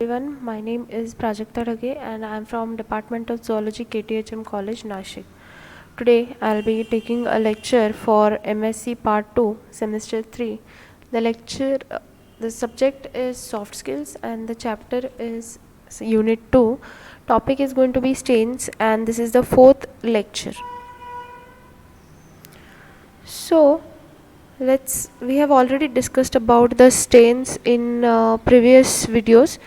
Everyone, my name is Prajakta Dhage and I am from Department of Zoology, KTHM College, Nashik. Today I will be taking a lecture for MSc Part 2, Semester 3. The subject is soft skills and the chapter is Unit 2. Topic is going to be stains and this is the fourth lecture. So, we have already discussed about the stains in previous videos.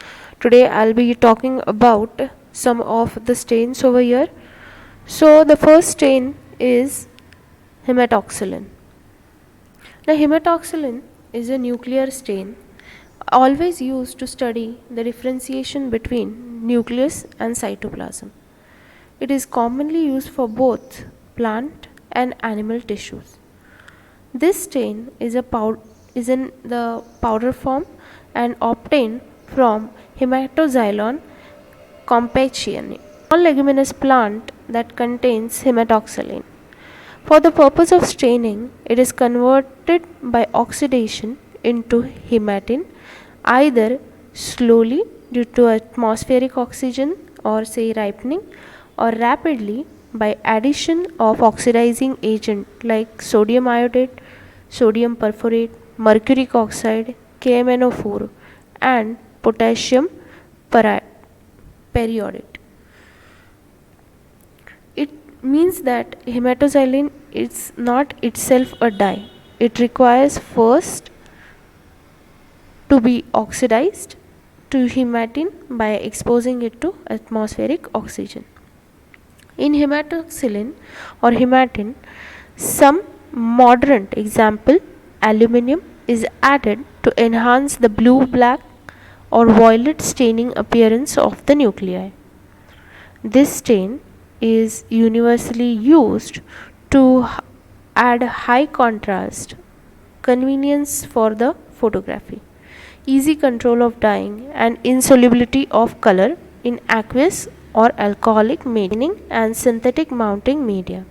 Today I'll be talking about some of the stains over here. So the first stain is hematoxylin. Now hematoxylin is a nuclear stain always used to study the differentiation between nucleus and cytoplasm. It is commonly used for both plant and animal tissues. This stain is in the powder form and obtained from Hematoxylin compactione, a leguminous plant that contains hematoxylin. For the purpose of staining, it is converted by oxidation into hematine, either slowly due to atmospheric oxygen or say ripening, or rapidly by addition of oxidizing agent like sodium iodide, sodium perforate, mercuric oxide, KMnO4 and potassium periodate. It means that hematoxylin is not itself a dye. It requires first to be oxidized to hematine by exposing it to atmospheric oxygen. In hematoxylin or hematine, some moderant example aluminium is added to enhance the blue, black or violet staining appearance of the nuclei. This stain is universally used to add high contrast, convenience for the photography, easy control of dyeing and insolubility of color in aqueous or alcoholic media and synthetic mounting media.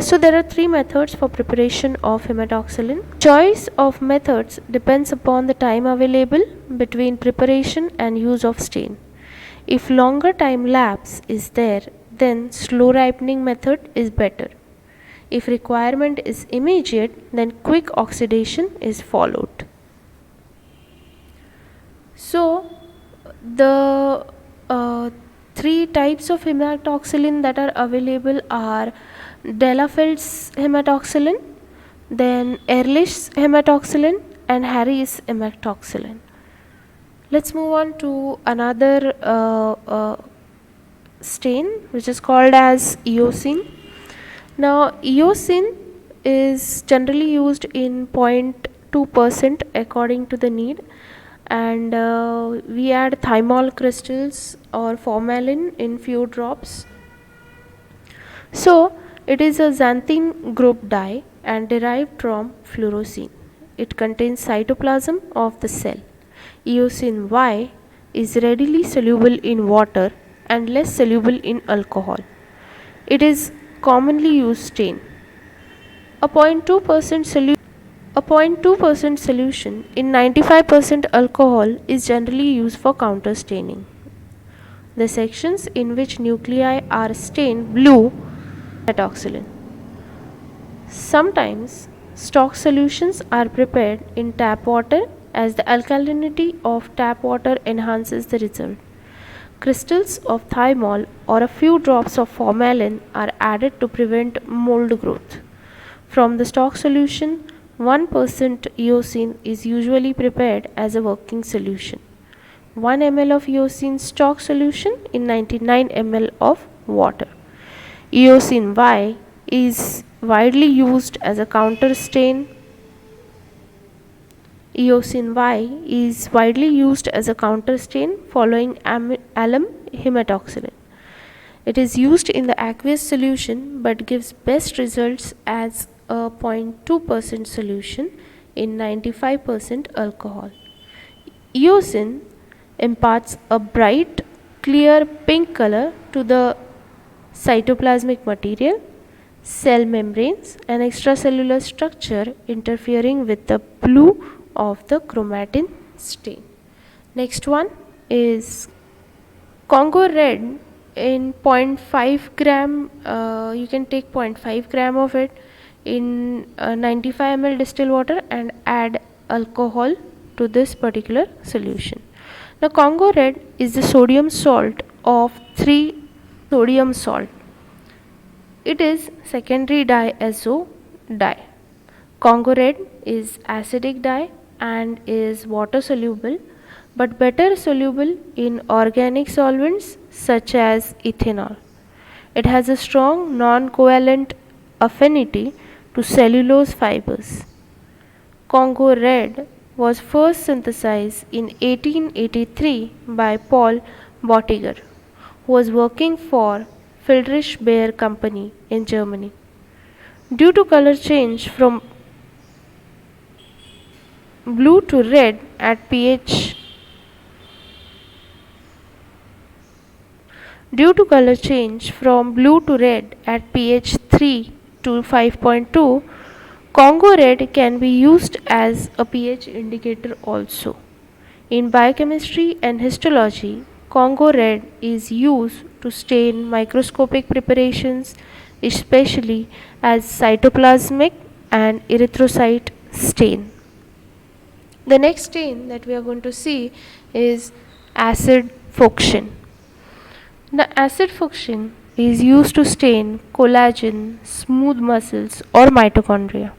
So there are three methods for preparation of hematoxylin. Choice of methods depends upon the time available between preparation and use of stain. If longer time lapse is there, then slow ripening method is better. If requirement is immediate, then quick oxidation is followed. So the three types of hematoxylin that are available are Delafeld's hematoxylin, then Ehrlich's hematoxylin and Harry's hematoxylin. Let's move on to another stain which is called as eosine. Now eosine is generally used in 0.2% according to the need, and we add thymol crystals or formalin in few drops. So it is a xanthine group dye and derived from fluorescein. It contains cytoplasm of the cell. Eosine Y is readily soluble in water and less soluble in alcohol. It is commonly used stain. A 0.2% solution in 95% alcohol is generally used for counter staining. The sections in which nuclei are stained blue hematoxylin. Sometimes stock solutions are prepared in tap water as the alkalinity of tap water enhances the result. Crystals of thymol or a few drops of formalin are added to prevent mold growth. From the stock solution, 1% eosine is usually prepared as a working solution. 1 ml of eosine stock solution in 99 ml of water. Eosine Y is widely used as a counter stain. Eosine Y is widely used as a counter stain following alum hematoxylin. It is used in the aqueous solution but gives best results as a 0.2% solution in 95% alcohol. Eosine imparts a bright, clear pink color to the cytoplasmic material, cell membranes and extracellular structure, interfering with the blue of the chromatin stain. Next one is Congo red in 0.5 gram. You can take 0.5 gram of it in 95 ml distilled water and add alcohol to this particular solution. Now Congo red is the sodium salt of 3 sodium salt. It is secondary diazo dye. Congo red is acidic dye and is water soluble, but better soluble in organic solvents such as ethanol. It has a strong non-covalent affinity to cellulose fibers. Congo red was first synthesized in 1883 by Paul Bottiger, who was working for Friedrich Bayer Company in Germany. Due to color change from blue to red at pH Due to color change from blue to red at pH 3 to 5.2, Congo red can be used as a pH indicator also. In biochemistry and histology, Congo red is used to stain microscopic preparations, especially as cytoplasmic and erythrocyte stain. The next stain that we are going to see is acid fuchsin. The acid fuchsin is used to stain collagen, smooth muscles or mitochondria.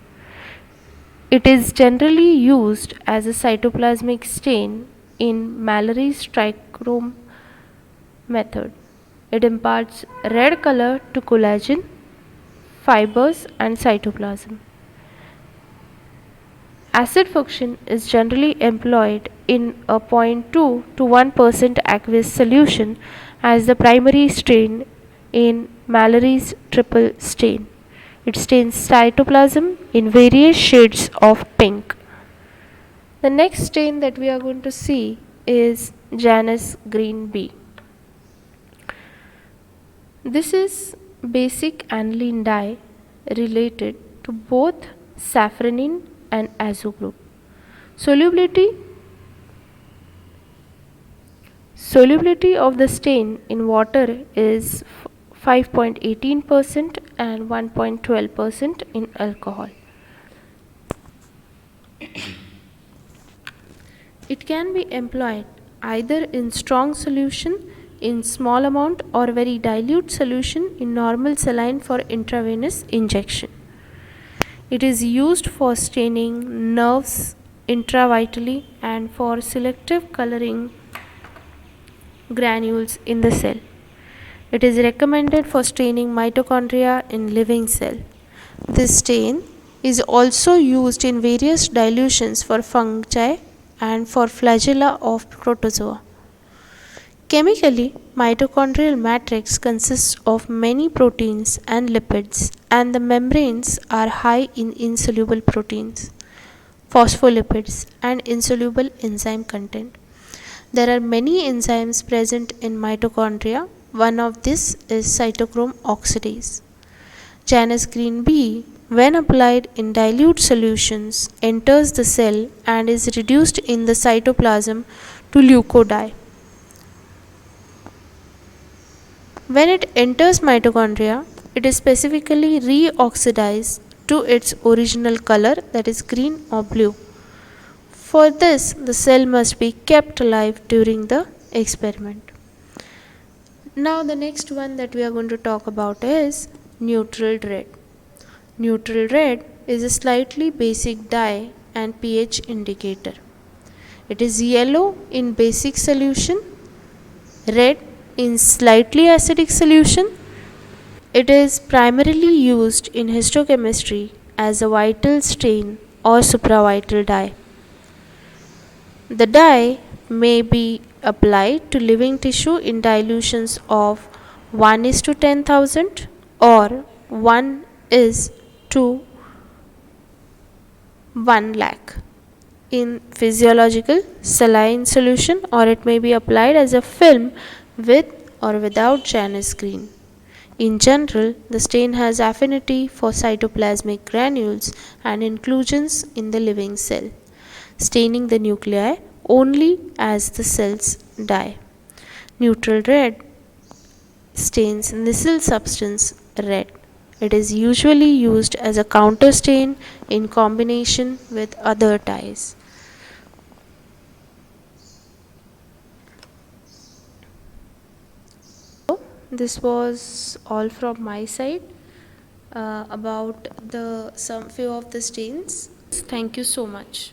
It is generally used as a cytoplasmic stain in Mallory's trichrome method. It imparts red color to collagen, fibers and cytoplasm. Acid fuchsin is generally employed in a 0.2 to 1% aqueous solution as the primary stain in Mallory's triple stain. It stains cytoplasm in various shades of pink. The next stain that we are going to see is Janus green B. This is basic aniline dye related to both safranin and azo group. Solubility of the stain in water is 5.18% and 1.12% in alcohol. It can be employed either in strong solution in small amount or very dilute solution in normal saline for intravenous injection. It is used for staining nerves intravitally and for selective coloring granules in the cell. It is recommended for staining mitochondria in living cell. This stain is also used in various dilutions for fungi and for flagella of protozoa. Chemically, mitochondrial matrix consists of many proteins and lipids, and the membranes are high in insoluble proteins, phospholipids, and insoluble enzyme content. There are many enzymes present in mitochondria. One of these is cytochrome oxidase. Janus green B, when applied in dilute solutions, enters the cell and is reduced in the cytoplasm to leucodye. When it enters mitochondria, it is specifically reoxidized to its original color, that is green or blue. For this, the cell must be kept alive during the experiment. Now the next one that we are going to talk about is neutral red. Neutral red is a slightly basic dye and pH indicator. It is yellow in basic solution, red in slightly acidic solution. It is primarily used in histochemistry as a vital stain or supravital dye. The dye may be applied to living tissue in dilutions of 1:10,000 or 1:1 lakh in physiological saline solution, or it may be applied as a film with or without Janus green. In general, the stain has affinity for cytoplasmic granules and inclusions in the living cell. Staining the nuclei only as the cells die. Neutral red stains Nissl substance red. It is usually used as a counter stain in combination with other dyes. This was all from my side about the some few of the stains. Thank you so much.